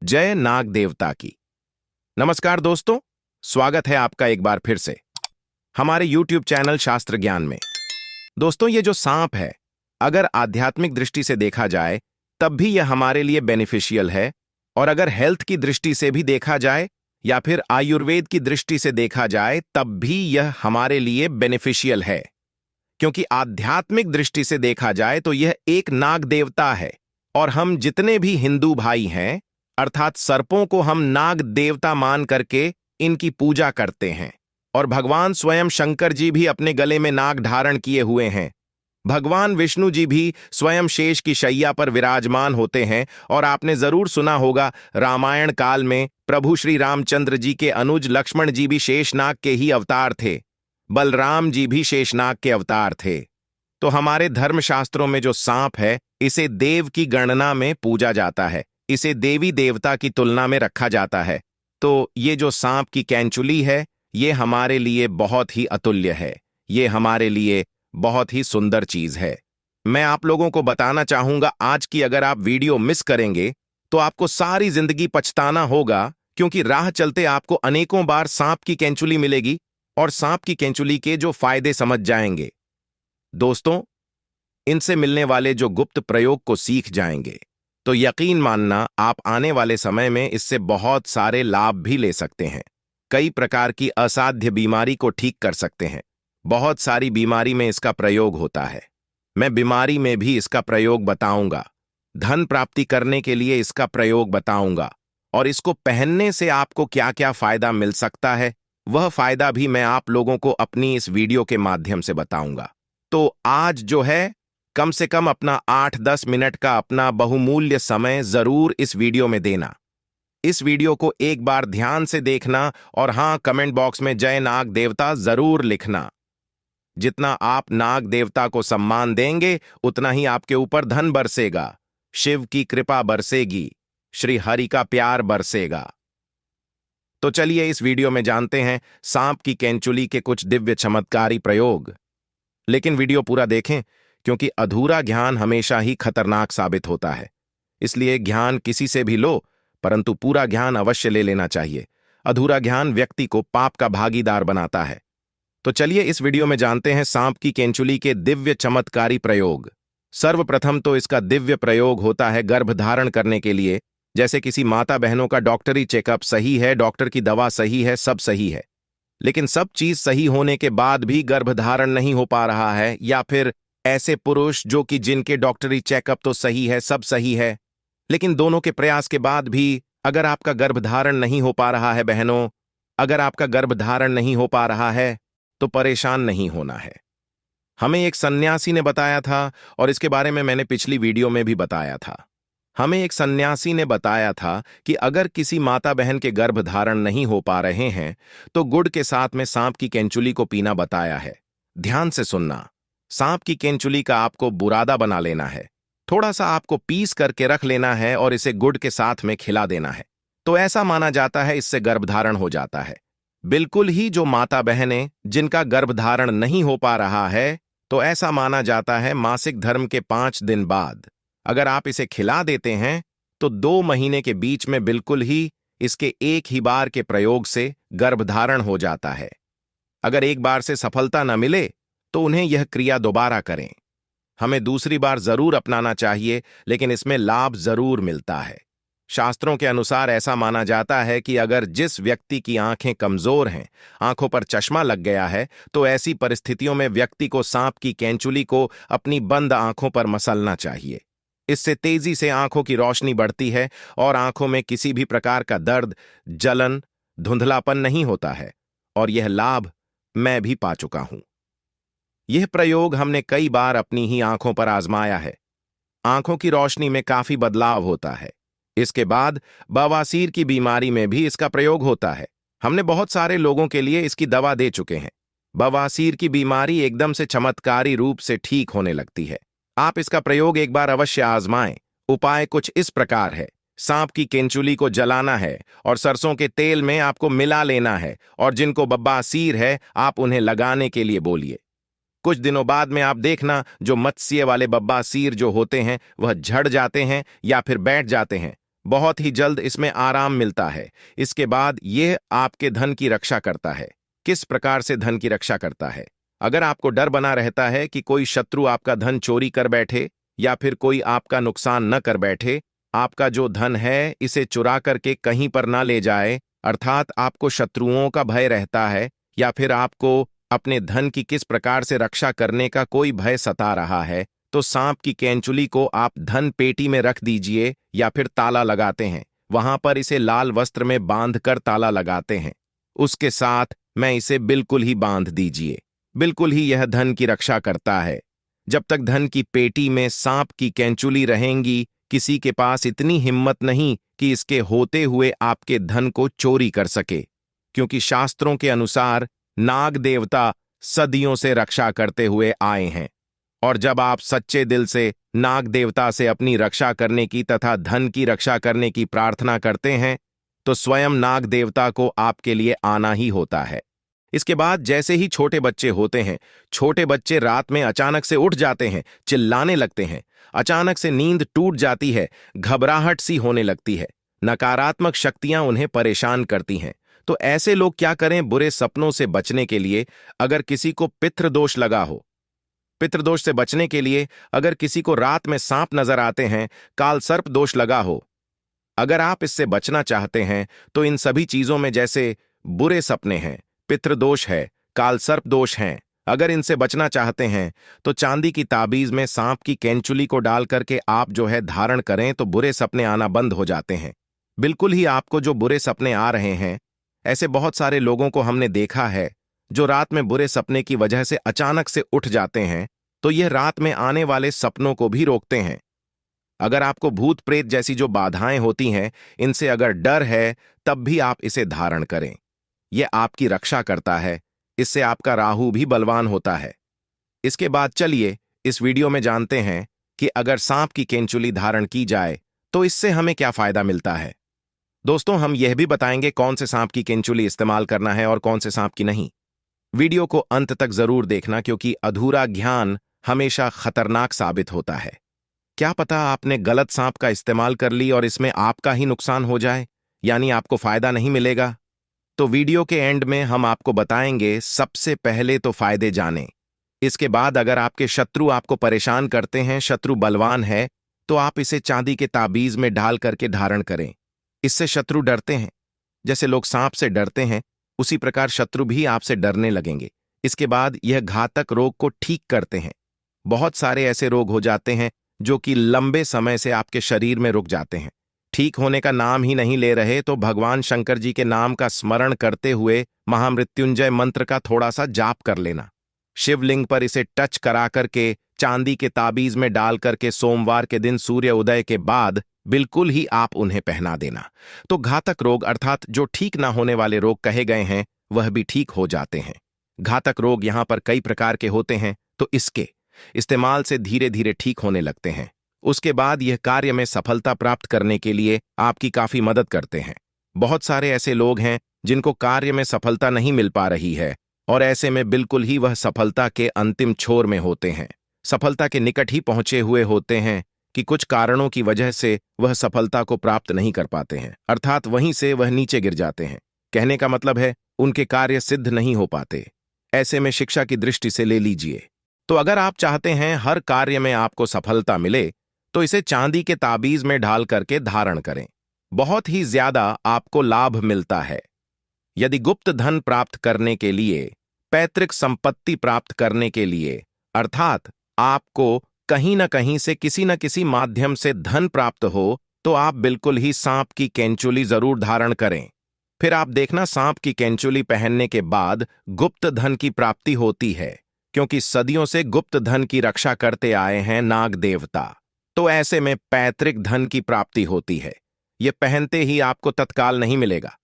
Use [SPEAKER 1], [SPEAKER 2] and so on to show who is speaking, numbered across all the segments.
[SPEAKER 1] जय नाग देवता की। नमस्कार दोस्तों, स्वागत है आपका एक बार फिर से हमारे YouTube चैनल शास्त्र ज्ञान में। दोस्तों, ये जो सांप है, अगर आध्यात्मिक दृष्टि से देखा जाए तब भी यह हमारे लिए बेनिफिशियल है, और अगर हेल्थ की दृष्टि से भी देखा जाए या फिर आयुर्वेद की दृष्टि से देखा जाए तब भी यह हमारे लिए बेनिफिशियल है। क्योंकि आध्यात्मिक दृष्टि से देखा जाए तो यह एक नाग देवता है, और हम जितने भी हिंदू भाई हैं अर्थात सर्पों को हम नाग देवता मान करके इनकी पूजा करते हैं। और भगवान स्वयं शंकर जी भी अपने गले में नाग धारण किए हुए हैं। भगवान विष्णु जी भी स्वयं शेष की शैया पर विराजमान होते हैं। और आपने जरूर सुना होगा, रामायण काल में प्रभु श्री रामचंद्र जी के अनुज लक्ष्मण जी भी शेषनाग के ही अवतार थे, बलराम जी भी शेषनाग के अवतार थे। तो हमारे धर्मशास्त्रों में जो सांप है, इसे देव की गणना में पूजा जाता है, इसे देवी देवता की तुलना में रखा जाता है। तो ये जो सांप की कैंचुली है, ये हमारे लिए बहुत ही अतुल्य है, ये हमारे लिए बहुत ही सुंदर चीज है। मैं आप लोगों को बताना चाहूंगा, आज की अगर आप वीडियो मिस करेंगे तो आपको सारी जिंदगी पछताना होगा, क्योंकि राह चलते आपको अनेकों बार सांप की कैंचुली मिलेगी और सांप की कैंचुली के जो फायदे समझ जाएंगे। दोस्तों, इनसे मिलने वाले जो गुप्त प्रयोग को सीख जाएंगे तो यकीन मानना, आप आने वाले समय में इससे बहुत सारे लाभ भी ले सकते हैं। कई प्रकार की असाध्य बीमारी को ठीक कर सकते हैं। बहुत सारी बीमारी में इसका प्रयोग होता है। मैं बीमारी में भी इसका प्रयोग बताऊंगा, धन प्राप्ति करने के लिए इसका प्रयोग बताऊंगा, और इसको पहनने से आपको क्या क्या फायदा मिल सकता है, वह फायदा भी मैं आप लोगों को अपनी इस वीडियो के माध्यम से बताऊंगा। तो आज जो है, कम से कम अपना 8-10 मिनट का अपना बहुमूल्य समय जरूर इस वीडियो में देना। इस वीडियो को एक बार ध्यान से देखना, और हां, कमेंट बॉक्स में जय नाग देवता जरूर लिखना। जितना आप नाग देवता को सम्मान देंगे उतना ही आपके ऊपर धन बरसेगा, शिव की कृपा बरसेगी, श्री हरि का प्यार बरसेगा। तो चलिए इस वीडियो में जानते हैं सांप की कैंचुली के कुछ दिव्य चमत्कारी प्रयोग। लेकिन वीडियो पूरा देखें, क्योंकि अधूरा ज्ञान हमेशा ही खतरनाक साबित होता है। इसलिए ज्ञान किसी से भी लो, परंतु पूरा ज्ञान अवश्य ले लेना चाहिए। अधूरा ज्ञान व्यक्ति को पाप का भागीदार बनाता है। तो चलिए इस वीडियो में जानते हैं सांप की कैंचुली के दिव्य चमत्कारी प्रयोग। सर्वप्रथम तो इसका दिव्य प्रयोग होता है गर्भधारण करने के लिए। जैसे किसी माता बहनों का डॉक्टरी चेकअप सही है, डॉक्टर की दवा सही है, सब सही है, लेकिन सब चीज सही होने के बाद भी गर्भधारण नहीं हो पा रहा है, या फिर ऐसे पुरुष जो कि जिनके डॉक्टरी चेकअप तो सही है, सब सही है, लेकिन दोनों के प्रयास के बाद भी अगर आपका गर्भधारण नहीं हो पा रहा है बहनों, अगर आपका गर्भधारण नहीं हो पा रहा है तो परेशान नहीं होना है। हमें एक सन्यासी ने बताया था, और इसके बारे में मैंने पिछली वीडियो में भी बताया था। हमें एक सन्यासी ने बताया था कि अगर किसी माता बहन के गर्भधारण नहीं हो पा रहे हैं तो गुड़ के साथ में सांप की कैंचुली को पीना बताया है। ध्यान से सुनना, सांप की कैंचुली का आपको बुरादा बना लेना है, थोड़ा सा आपको पीस करके रख लेना है और इसे गुड़ के साथ में खिला देना है। तो ऐसा माना जाता है इससे गर्भधारण हो जाता है। बिल्कुल ही जो माता बहनें जिनका गर्भधारण नहीं हो पा रहा है, तो ऐसा माना जाता है मासिक धर्म के 5 दिन बाद अगर आप इसे खिला देते हैं तो 2 महीने के बीच में बिल्कुल ही इसके एक ही बार के प्रयोग से गर्भधारण हो जाता है। अगर एक बार से सफलता न मिले तो उन्हें यह क्रिया दोबारा करें। हमें दूसरी बार जरूर अपनाना चाहिए, लेकिन इसमें लाभ जरूर मिलता है। शास्त्रों के अनुसार ऐसा माना जाता है कि अगर जिस व्यक्ति की आंखें कमजोर हैं, आंखों पर चश्मा लग गया है, तो ऐसी परिस्थितियों में व्यक्ति को सांप की कैंचुली को अपनी बंद आंखों पर मसलना चाहिए। इससे तेजी से आंखों की रोशनी बढ़ती है और आंखों में किसी भी प्रकार का दर्द, जलन, धुंधलापन नहीं होता है, और यह लाभ मैं भी पा चुका हूं। यह प्रयोग हमने कई बार अपनी ही आंखों पर आजमाया है। आंखों की रोशनी में काफी बदलाव होता है। इसके बाद बवासीर की बीमारी में भी इसका प्रयोग होता है। हमने बहुत सारे लोगों के लिए इसकी दवा दे चुके हैं। बवासीर की बीमारी एकदम से चमत्कारी रूप से ठीक होने लगती है। आप इसका प्रयोग एक बार अवश्य आजमाएं। उपाय कुछ इस प्रकार है। सांप की कैंचुली को जलाना है और सरसों के तेल में आपको मिला लेना है, और जिनको बवासीर है आप उन्हें लगाने के लिए बोलिए। कुछ दिनों बाद में आप देखना, जो मत्स्य वाले बवासीर जो होते हैं वह झड़ जाते हैं या फिर बैठ जाते हैं। बहुत ही जल्द इसमें आराम मिलता है। इसके बाद यह आपके धन की रक्षा करता है। किस प्रकार से धन की रक्षा करता है? अगर आपको डर बना रहता है कि कोई शत्रु आपका धन चोरी कर बैठे या फिर कोई आपका नुकसान न कर बैठे, आपका जो धन है इसे चुरा करके कहीं पर ना ले जाए, अर्थात आपको शत्रुओं का भय रहता है, या फिर आपको अपने धन की किस प्रकार से रक्षा करने का कोई भय सता रहा है, तो सांप की केंचुली को आप धन पेटी में रख दीजिए या फिर ताला लगाते हैं। वहां पर इसे लाल वस्त्र में बांध कर ताला लगाते हैं। उसके साथ मैं इसे बिल्कुल ही बांध दीजिए। बिल्कुल ही यह धन की रक्षा करता है। जब तक धन की पेटी में सांप की केंचुली रहेंगी, किसी के पास इतनी हिम्मत नहीं कि इसके होते हुए आपके धन को चोरी कर सके, क्योंकि शास्त्रों के अनुसार नाग देवता सदियों से रक्षा करते हुए आए हैं। और जब आप सच्चे दिल से नाग देवता से अपनी रक्षा करने की तथा धन की रक्षा करने की प्रार्थना करते हैं, तो स्वयं नाग देवता को आपके लिए आना ही होता है। इसके बाद जैसे ही छोटे बच्चे होते हैं, छोटे बच्चे रात में अचानक से उठ जाते हैं, चिल्लाने लगते हैं, अचानक से नींद टूट जाती है, घबराहट सी होने लगती है, नकारात्मक शक्तियां उन्हें परेशान करती हैं। तो ऐसे लोग क्या करें? बुरे सपनों से बचने के लिए अगर किसी को पितृदोष लगा हो, पितृदोष से बचने के लिए अगर किसी को रात में सांप नजर आते हैं, काल सर्प दोष लगा हो, अगर आप इससे बचना चाहते हैं तो इन सभी चीजों में जैसे बुरे सपने हैं, पितृदोष है, काल सर्प दोष हैं, अगर इनसे बचना चाहते हैं तो चांदी की ताबीज में सांप की केंचुली को डाल करके आप जो है धारण करें तो बुरे सपने आना बंद हो जाते हैं। बिल्कुल ही आपको जो बुरे सपने आ रहे हैं, ऐसे बहुत सारे लोगों को हमने देखा है जो रात में बुरे सपने की वजह से अचानक से उठ जाते हैं, तो यह रात में आने वाले सपनों को भी रोकते हैं। अगर आपको भूत प्रेत जैसी जो बाधाएं होती हैं, इनसे अगर डर है, तब भी आप इसे धारण करें। यह आपकी रक्षा करता है। इससे आपका राहु भी बलवान होता है। इसके बाद चलिए इस वीडियो में जानते हैं कि अगर सांप की केंचुली धारण की जाए तो इससे हमें क्या फायदा मिलता है। दोस्तों, हम यह भी बताएंगे कौन से सांप की केंचुली इस्तेमाल करना है और कौन से सांप की नहीं। वीडियो को अंत तक जरूर देखना, क्योंकि अधूरा ज्ञान हमेशा खतरनाक साबित होता है। क्या पता आपने गलत सांप का इस्तेमाल कर ली और इसमें आपका ही नुकसान हो जाए, यानी आपको फायदा नहीं मिलेगा। तो वीडियो के एंड में हम आपको बताएंगे। सबसे पहले तो फायदे जानें। इसके बाद अगर आपके शत्रु आपको परेशान करते हैं, शत्रु बलवान है, तो आप इसे चांदी के ताबीज में डाल करके धारण करें। इससे शत्रु डरते हैं। जैसे लोग सांप से डरते हैं, उसी प्रकार शत्रु भी आपसे डरने लगेंगे। इसके बाद यह घातक रोग को ठीक करते हैं। बहुत सारे ऐसे रोग हो जाते हैं जो कि लंबे समय से आपके शरीर में रुक जाते हैं, ठीक होने का नाम ही नहीं ले रहे, तो भगवान शंकर जी के नाम का स्मरण करते हुए महामृत्युंजय मंत्र का थोड़ा सा जाप कर लेना। शिवलिंग पर इसे टच करा करके चांदी के ताबीज में डाल करके सोमवार के दिन सूर्य उदय के बाद बिल्कुल ही आप उन्हें पहना देना। तो घातक रोग अर्थात जो ठीक ना होने वाले रोग कहे गए हैं, वह भी ठीक हो जाते हैं। घातक रोग यहां पर कई प्रकार के होते हैं, तो इसके इस्तेमाल से धीरे धीरे ठीक होने लगते हैं। उसके बाद यह कार्य में सफलता प्राप्त करने के लिए आपकी काफी मदद करते हैं। बहुत सारे ऐसे लोग हैं जिनको कार्य में सफलता नहीं मिल पा रही है, और ऐसे में बिल्कुल ही वह सफलता के अंतिम छोर में होते हैं, सफलता के निकट ही पहुंचे हुए होते हैं कि कुछ कारणों की वजह से वह सफलता को प्राप्त नहीं कर पाते हैं, अर्थात वहीं से वह नीचे गिर जाते हैं। कहने का मतलब है उनके कार्य सिद्ध नहीं हो पाते। ऐसे में शिक्षा की दृष्टि से ले लीजिए। तो अगर आप चाहते हैं हर कार्य में आपको सफलता मिले, तो इसे चांदी के ताबीज में ढाल करके धारण करें। बहुत ही ज्यादा आपको लाभ मिलता है। यदि गुप्त धन प्राप्त करने के लिए, पैतृक संपत्ति प्राप्त करने के लिए, अर्थात आपको कहीं न कहीं से किसी न किसी माध्यम से धन प्राप्त हो, तो आप बिल्कुल ही सांप की केंचुली जरूर धारण करें। फिर आप देखना, सांप की केंचुली पहनने के बाद गुप्त धन की प्राप्ति होती है, क्योंकि सदियों से गुप्त धन की रक्षा करते आए हैं नाग देवता। तो ऐसे में पैतृक धन की प्राप्ति होती है। यह पहनते ही आपको तत्काल नहीं मिलेगा,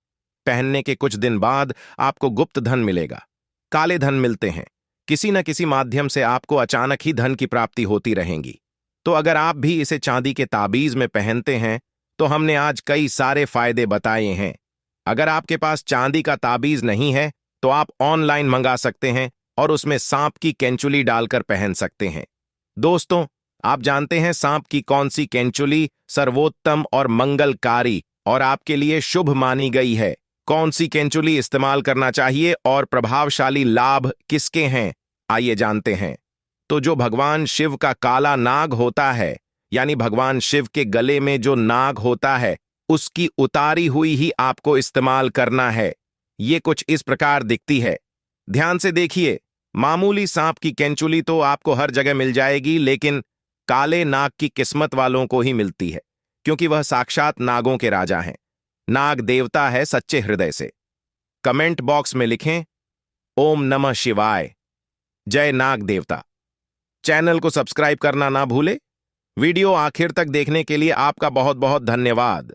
[SPEAKER 1] पहनने के कुछ दिन बाद आपको गुप्त धन मिलेगा। काले धन मिलते हैं, किसी न किसी माध्यम से आपको अचानक ही धन की प्राप्ति होती रहेंगी। तो अगर आप भी इसे चांदी के ताबीज में पहनते हैं, तो हमने आज कई सारे फायदे बताए हैं। अगर आपके पास चांदी का ताबीज नहीं है, तो आप ऑनलाइन मंगा सकते हैं और उसमें सांप की केंचुली डालकर पहन सकते हैं। दोस्तों, आप जानते हैं सांप की कौन सी केंचुली सर्वोत्तम और मंगलकारी और आपके लिए शुभ मानी गई है? कौन सी केंचुली इस्तेमाल करना चाहिए और प्रभावशाली लाभ किसके हैं? आइए जानते हैं। तो जो भगवान शिव का काला नाग होता है, यानी भगवान शिव के गले में जो नाग होता है, उसकी उतारी हुई ही आपको इस्तेमाल करना है। ये कुछ इस प्रकार दिखती है। ध्यान से देखिए। मामूली सांप की केंचुली तो आपको हर जगह मिल जाएगी, लेकिन काले नाग की किस्मत वालों को ही मिलती है, क्योंकि वह साक्षात नागों के राजा हैं। नाग देवता है सच्चे हृदय से। कमेंट बॉक्स में लिखें ओम नमः शिवाय, जय नाग देवता। चैनल को सब्सक्राइब करना ना भूले। वीडियो आखिर तक देखने के लिए आपका बहुत बहुत धन्यवाद।